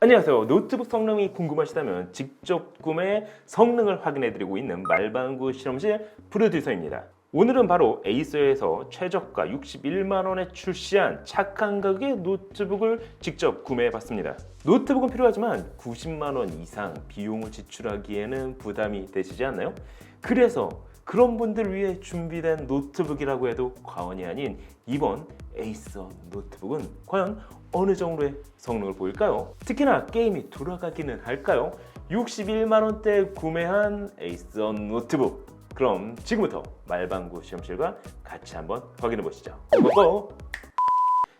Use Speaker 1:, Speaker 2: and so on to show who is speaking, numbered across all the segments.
Speaker 1: 안녕하세요. 노트북 성능이 궁금하시다면 직접 구매 성능을 확인해드리고 있는 말방구 실험실 프로듀서입니다. 오늘은 바로 에이서에서 최저가 61만원에 출시한 착한 가격의 노트북을 직접 구매해봤습니다. 노트북은 필요하지만 90만원 이상 비용을 지출하기에는 부담이 되시지 않나요? 그래서 그런 분들 위해 준비된 노트북이라고 해도 과언이 아닌 이번 에이서 노트북은 과연 어느 정도의 성능을 보일까요? 특히나 게임이 돌아가기는 할까요? 61만원대 구매한 에이서 노트북, 그럼 지금부터 말방구 실험실과 같이 한번 확인해 보시죠. 고고!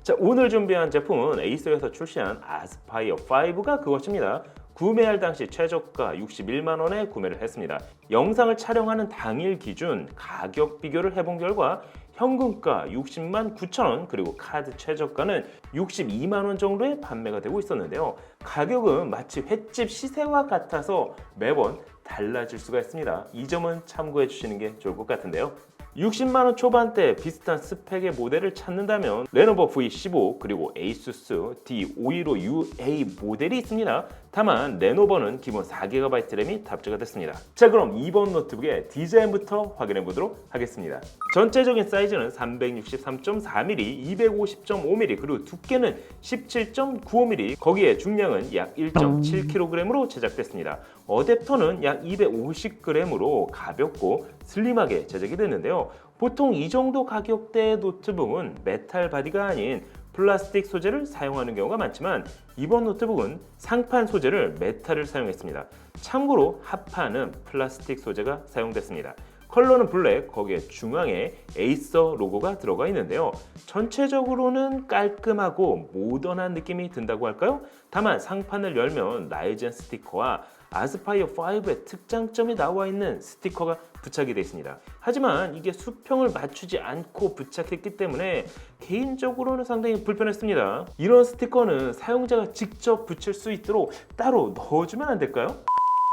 Speaker 1: 자, 오늘 준비한 제품은 에이서에서 출시한 아스파이어 5가 그것입니다. 구매할 당시 최저가 61만원에 구매를 했습니다. 영상을 촬영하는 당일 기준 가격 비교를 해본 결과 현금가 60만 9천원 그리고 카드 최저가는 62만원 정도에 판매가 되고 있었는데요. 가격은 마치 횟집 시세와 같아서 매번 달라질 수가 있습니다. 이 점은 참고해 주시는 게 좋을 것 같은데요. 60만원 초반대 비슷한 스펙의 모델을 찾는다면 레노버 V15 그리고 ASUS D515UA 모델이 있습니다. 다만 레노버는 기본 4GB 램이 탑재가 됐습니다. 자, 그럼 이번 노트북의 디자인부터 확인해 보도록 하겠습니다. 전체적인 사이즈는 363.4mm, 250.5mm 그리고 두께는 17.95mm, 거기에 중량은 약 1.7kg으로 제작됐습니다. 어댑터는 약 250g으로 가볍고 슬림하게 제작이 됐는데요. 보통 이 정도 가격대의 노트북은 메탈 바디가 아닌 플라스틱 소재를 사용하는 경우가 많지만 이번 노트북은 상판 소재를 메탈을 사용했습니다. 참고로 하판은 플라스틱 소재가 사용됐습니다. 컬러는 블랙, 거기에 중앙에 에이서 로고가 들어가 있는데요. 전체적으로는 깔끔하고 모던한 느낌이 든다고 할까요? 다만 상판을 열면 라이젠 스티커와 아스파이어 5의 특장점이 나와 있는 스티커가 부착이 되어 있습니다. 하지만 이게 수평을 맞추지 않고 부착했기 때문에 개인적으로는 상당히 불편했습니다. 이런 스티커는 사용자가 직접 붙일 수 있도록 따로 넣어주면 안 될까요?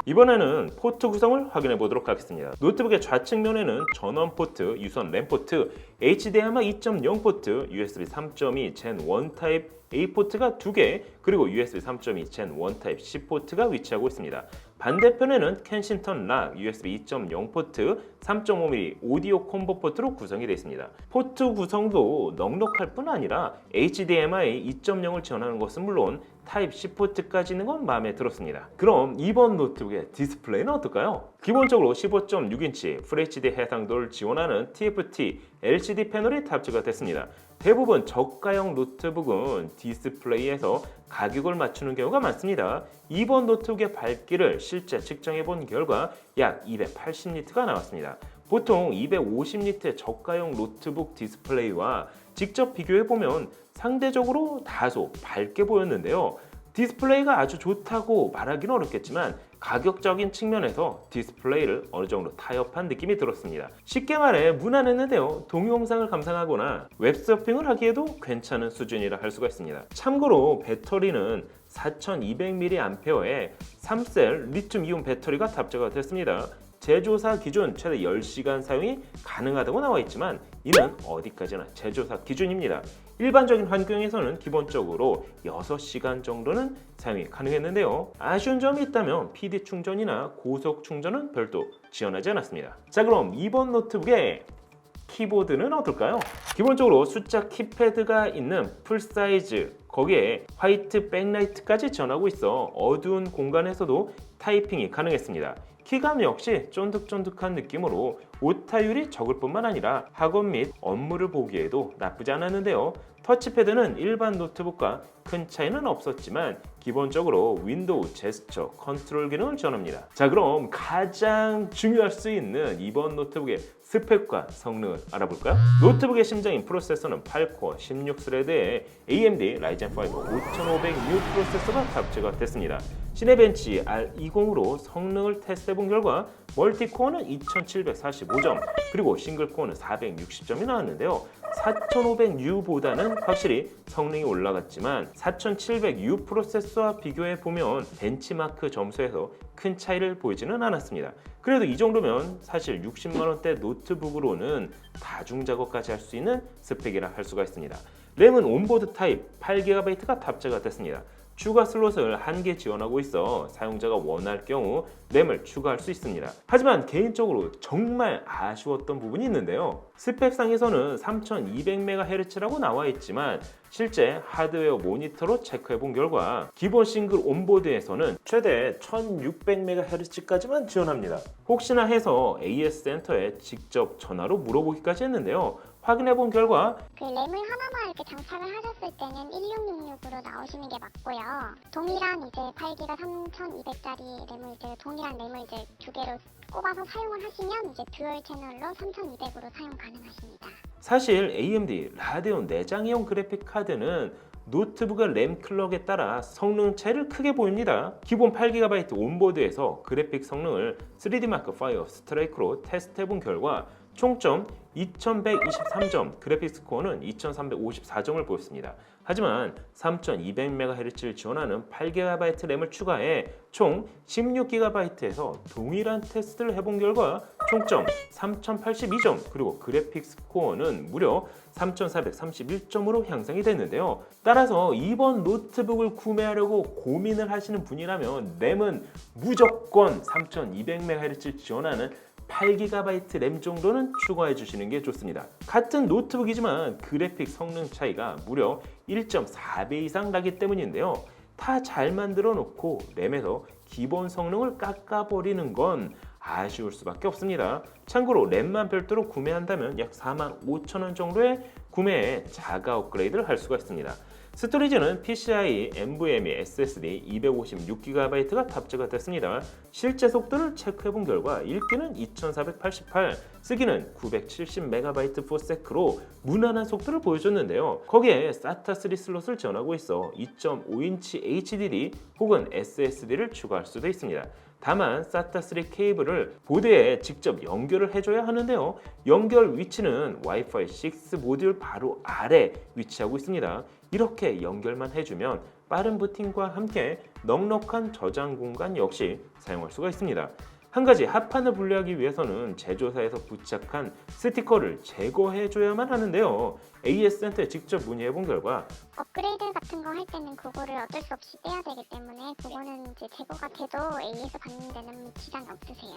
Speaker 1: 이번에는 포트 구성을 확인해 보도록 하겠습니다. 노트북의 좌측면에는 전원 포트, 유선 램 포트, HDMI 2.0 포트, USB 3.2 Gen 1 타입 A 포트가 2개, 그리고 USB 3.2 Gen 1 타입 C 포트가 위치하고 있습니다. 반대편에는 켄싱턴 락 USB 2.0 포트, 3.5mm 오디오 콤보 포트로 구성이 되어 있습니다. 포트 구성도 넉넉할 뿐 아니라 HDMI 2.0을 지원하는 것은 물론 타입 C 포트까지 있는 건 마음에 들었습니다. 그럼 이번 노트북의 디스플레이는 어떨까요? 기본적으로 15.6인치 FHD 해상도를 지원하는 TFT LCD 패널이 탑재가 됐습니다. 대부분 저가형 노트북은 디스플레이에서 가격을 맞추는 경우가 많습니다. 이번 노트북의 밝기를 실제 측정해 본 결과 약 280니트가 나왔습니다. 보통 250니트의 저가형 노트북 디스플레이와 직접 비교해 보면 상대적으로 다소 밝게 보였는데요. 디스플레이가 아주 좋다고 말하기는 어렵겠지만 가격적인 측면에서 디스플레이를 어느 정도 타협한 느낌이 들었습니다. 쉽게 말해 무난했는데요. 동영상을 감상하거나 웹서핑을 하기에도 괜찮은 수준이라 할 수가 있습니다. 참고로 배터리는 4200mAh의 3셀 리튬이온 배터리가 탑재가 됐습니다. 제조사 기준 최대 10시간 사용이 가능하다고 나와 있지만 이는 어디까지나 제조사 기준입니다. 일반적인 환경에서는 기본적으로 6시간 정도는 사용이 가능했는데요. 아쉬운 점이 있다면 PD 충전이나 고속 충전은 별도 지원하지 않았습니다. 자, 그럼 이번 노트북의 키보드는 어떨까요? 기본적으로 숫자 키패드가 있는 풀사이즈, 거기에 화이트 백라이트까지 지원하고 있어 어두운 공간에서도 타이핑이 가능했습니다. 키감 역시 쫀득쫀득한 느낌으로 오타율이 적을 뿐만 아니라 학원 및 업무를 보기에도 나쁘지 않았는데요. 터치패드는 일반 노트북과 큰 차이는 없었지만 기본적으로 윈도우 제스처 컨트롤 기능을 지원합니다. 자, 그럼 가장 중요할 수 있는 이번 노트북의 스펙과 성능을 알아볼까요? 노트북의 심장인 프로세서는 8코어 16스레드의 AMD 라이젠 5 5500U 프로세서가 탑재가 됐습니다. 시네벤치 R20으로 성능을 테스트해본 결과 멀티코어는 2745점, 그리고 싱글코어는 460점이 나왔는데요. 4500U보다는 확실히 성능이 올라갔지만 4700U 프로세서와 비교해보면 벤치마크 점수에서 큰 차이를 보이지는 않았습니다. 그래도 이 정도면 사실 60만원대 노트북으로는 다중작업까지 할 수 있는 스펙이라 할 수가 있습니다. 램은 온보드 타입 8GB가 탑재가 됐습니다. 추가 슬롯을 1개 지원하고 있어 사용자가 원할 경우 램을 추가할 수 있습니다. 하지만 개인적으로 정말 아쉬웠던 부분이 있는데요. 스펙상에서는 3200MHz라고 나와 있지만 실제 하드웨어 모니터로 체크해 본 결과 기본 싱글 온보드에서는 최대 1600MHz까지만 지원합니다. 혹시나 해서 AS 센터에 직접 전화로 물어보기까지 했는데요. 확인해 본 결과
Speaker 2: 그 램을 하나만 이렇게 장착을 하셨을 때는 1666으로 나오시는 게 맞고요. 동일한 이제 8기가 3200짜리 램을 이제 동일한 램을 이제 두 개로 꼽아서 사용을 하시면 이제 듀얼 채널로 3200으로 사용 가능하십니다.
Speaker 1: 사실 AMD 라데온 내장형 그래픽 카드는 노트북의 램 클럭에 따라 성능 차이를 크게 보입니다. 기본 8GB 온보드에서 그래픽 성능을 3D 마크 5 스트라이크로 테스트해본 결과 총점 2123점, 그래픽 스코어는 2354점을 보였습니다. 하지만 3200MHz를 지원하는 8GB 램을 추가해 총 16GB에서 동일한 테스트를 해본 결과 총점 3082점, 그리고 그래픽 스코어는 무려 3431점으로 향상이 됐는데요. 따라서 이번 노트북을 구매하려고 고민을 하시는 분이라면 램은 무조건 3200MHz 지원하는 8GB 램 정도는 추가해 주시는 게 좋습니다. 같은 노트북이지만 그래픽 성능 차이가 무려 1.4배 이상 나기 때문인데요. 다 잘 만들어 놓고 램에서 기본 성능을 깎아버리는 건 아쉬울 수밖에 없습니다. 참고로 램만 별도로 구매한다면 약 45,000원 정도의 구매에 자가 업그레이드를 할 수가 있습니다. 스토리지는 PCI, NVMe, SSD 256GB가 탑재가 됐습니다. 실제 속도를 체크해본 결과 읽기는 2488, 쓰기는 970MB/s로 무난한 속도를 보여줬는데요. 거기에 SATA3 슬롯을 지원하고 있어 2.5인치 HDD 혹은 SSD를 추가할 수도 있습니다. 다만 SATA3 케이블을 보드에 직접 연결을 해줘야 하는데요. 연결 위치는 와이파이 6 모듈 바로 아래 위치하고 있습니다. 이렇게 연결만 해주면 빠른 부팅과 함께 넉넉한 저장 공간 역시 사용할 수가 있습니다. 한 가지 합판을 분리하기 위해서는 제조사에서 부착한 스티커를 제거해줘야만 하는데요. AS 센터에 직접 문의해본 결과
Speaker 2: 업그레이드 같은 거 할 때는 그거를 어쩔 수 없이 떼야 되기 때문에 그거는 이제 제거가 돼도 AS 받는 데는 지장이 없으세요.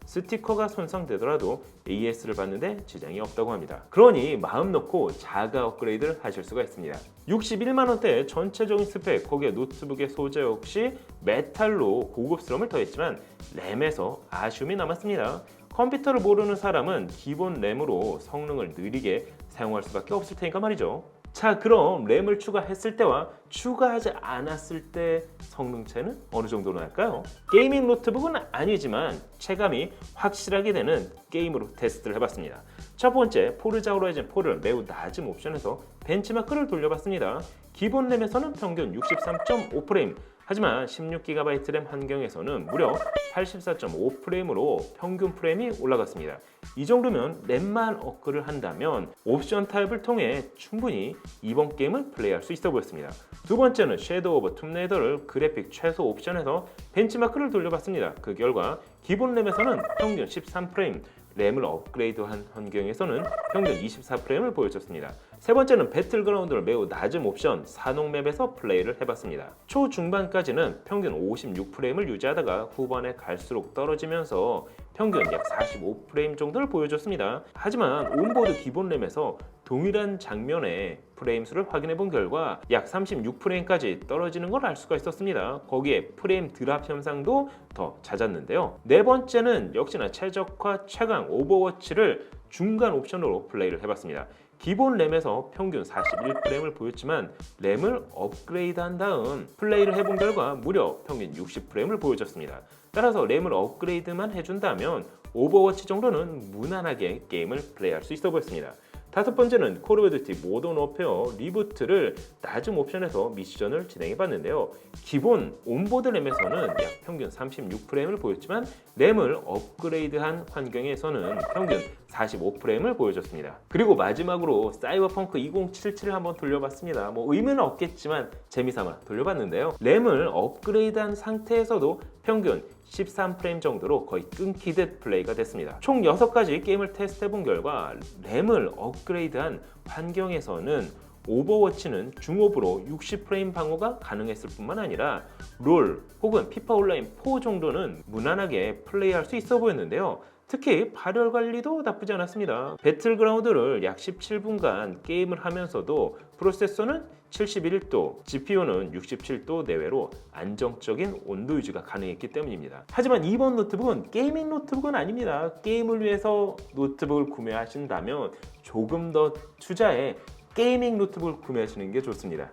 Speaker 1: 스티커가 손상되더라도 AS를 받는데 지장이 없다고 합니다. 그러니 마음 놓고 자가 업그레이드를 하실 수가 있습니다. 61만원대의 전체적인 스펙, 거기에 노트북의 소재 역시 메탈로 고급스러움을 더했지만 램에서 아쉬움이 남았습니다. 컴퓨터를 모르는 사람은 기본 램으로 성능을 느리게 사용할 수밖에 없을 테니까 말이죠. 자, 그럼 램을 추가했을 때와 추가하지 않았을 때 성능 차이는 어느 정도로 날까요? 게이밍 노트북은 아니지만 체감이 확실하게 되는 게임으로 테스트를 해봤습니다. 첫 번째, 포르자 호라이즌 4를 매우 낮은 옵션에서 벤치마크를 돌려봤습니다. 기본 램에서는 평균 63.5프레임, 하지만 16GB 램 환경에서는 무려 84.5프레임으로 평균 프레임이 올라갔습니다. 이 정도면 램만 업그레이드를 한다면 옵션 타입을 통해 충분히 이번 게임을 플레이할 수 있어 보였습니다. 두 번째는 섀도우 오브 툼레이더를 그래픽 최소 옵션에서 벤치마크를 돌려봤습니다. 그 결과 기본 램에서는 평균 13프레임, 램을 업그레이드한 환경에서는 평균 24프레임을 보여줬습니다. 세 번째는 배틀그라운드를 매우 낮은 옵션 산옥맵에서 플레이를 해봤습니다. 초중반까지는 평균 56프레임을 유지하다가 후반에 갈수록 떨어지면서 평균 약 45프레임 정도를 보여줬습니다. 하지만 온보드 기본 램에서 동일한 장면의 프레임 수를 확인해 본 결과 약 36프레임까지 떨어지는 걸 알 수가 있었습니다. 거기에 프레임 드랍 현상도 더 잦았는데요. 네 번째는 역시나 최적화 최강 오버워치를 중간 옵션으로 플레이를 해봤습니다. 기본 램에서 평균 41프레임을 보였지만 램을 업그레이드한 다음 플레이를 해본 결과 무려 평균 60프레임을 보여줬습니다. 따라서 램을 업그레이드만 해준다면 오버워치 정도는 무난하게 게임을 플레이할 수 있어 보였습니다. 다섯 번째는 콜 오브 듀티 모던 워페어 리부트를 낮은 옵션에서 미션을 진행해봤는데요. 기본 온보드 램에서는 약 평균 36프레임을 보였지만 램을 업그레이드한 환경에서는 평균 45프레임을 보여줬습니다. 그리고 마지막으로 사이버펑크 2077을 한번 돌려봤습니다. 의미는 없겠지만 재미삼아 돌려봤는데요. 램을 업그레이드한 상태에서도 평균 13프레임 정도로 거의 끊기듯 플레이가 됐습니다. 총 6가지 게임을 테스트해본 결과 램을 업그레이드한 환경에서는 오버워치는 중업으로 60프레임 방어가 가능했을 뿐만 아니라 롤 혹은 피파 온라인 4 정도는 무난하게 플레이할 수 있어 보였는데요. 특히 발열 관리도 나쁘지 않았습니다. 배틀그라운드를 약 17분간 게임을 하면서도 프로세서는 71도, GPU는 67도 내외로 안정적인 온도 유지가 가능했기 때문입니다. 하지만 이번 노트북은 게이밍 노트북은 아닙니다. 게임을 위해서 노트북을 구매하신다면 조금 더 투자해 게이밍 노트북을 구매하시는 게 좋습니다.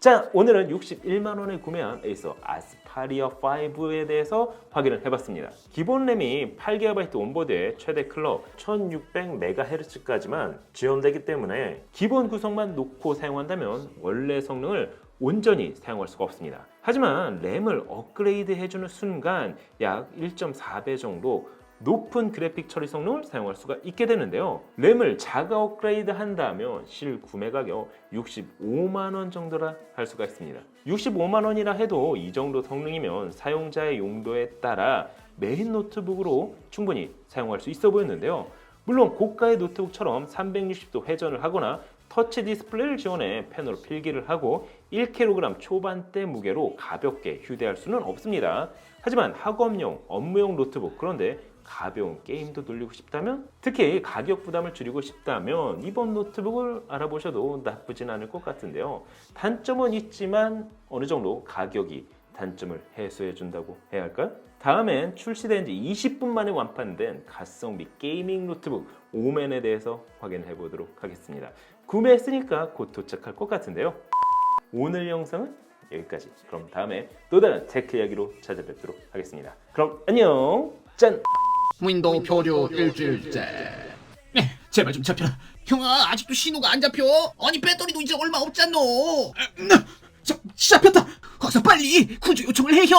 Speaker 1: 자, 오늘은 61만 원에 구매한 에이서 아스파리아 5에 대해서 확인을 해봤습니다. 기본 램이 8GB 온보드에 최대 클럭 1600MHz까지만 지원되기 때문에 기본 구성만 놓고 사용한다면 원래 성능을 온전히 사용할 수가 없습니다. 하지만 램을 업그레이드 해주는 순간 약 1.4배 정도 높은 그래픽 처리 성능을 사용할 수가 있게 되는데요. 램을 자가 업그레이드 한다면 실 구매 가격 65만 원 정도라 할 수가 있습니다. 65만 원이라 해도 이 정도 성능이면 사용자의 용도에 따라 메인 노트북으로 충분히 사용할 수 있어 보였는데요. 물론 고가의 노트북처럼 360도 회전을 하거나 터치 디스플레이를 지원해 펜으로 필기를 하고 1kg 초반대 무게로 가볍게 휴대할 수는 없습니다. 하지만 학업용, 업무용 노트북, 그런데 가벼운 게임도 돌리고 싶다면, 특히 가격 부담을 줄이고 싶다면 이번 노트북을 알아보셔도 나쁘진 않을 것 같은데요. 단점은 있지만 어느 정도 가격이 단점을 해소해 준다고 해야 할까요? 다음엔 출시된 지 20분 만에 완판된 가성비 게이밍 노트북 오맨에 대해서 확인해 보도록 하겠습니다. 구매했으니까 곧 도착할 것 같은데요. 오늘 영상은 여기까지. 그럼 다음에 또 다른 테크 이야기로 찾아뵙도록 하겠습니다. 그럼 안녕. 짠.
Speaker 3: 윈도우 표류 일주일째. 제발 좀 잡혀라. 형아, 아직도 신호가 안 잡혀. 아니, 배터리도 이제 얼마 없잖노. 잡혔다. 어서 빨리 구조 요청을 해, 형.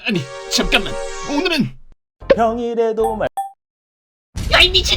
Speaker 3: 아니, 잠깐만. 오늘은
Speaker 1: 평일에도 말
Speaker 3: 야, 이 미친.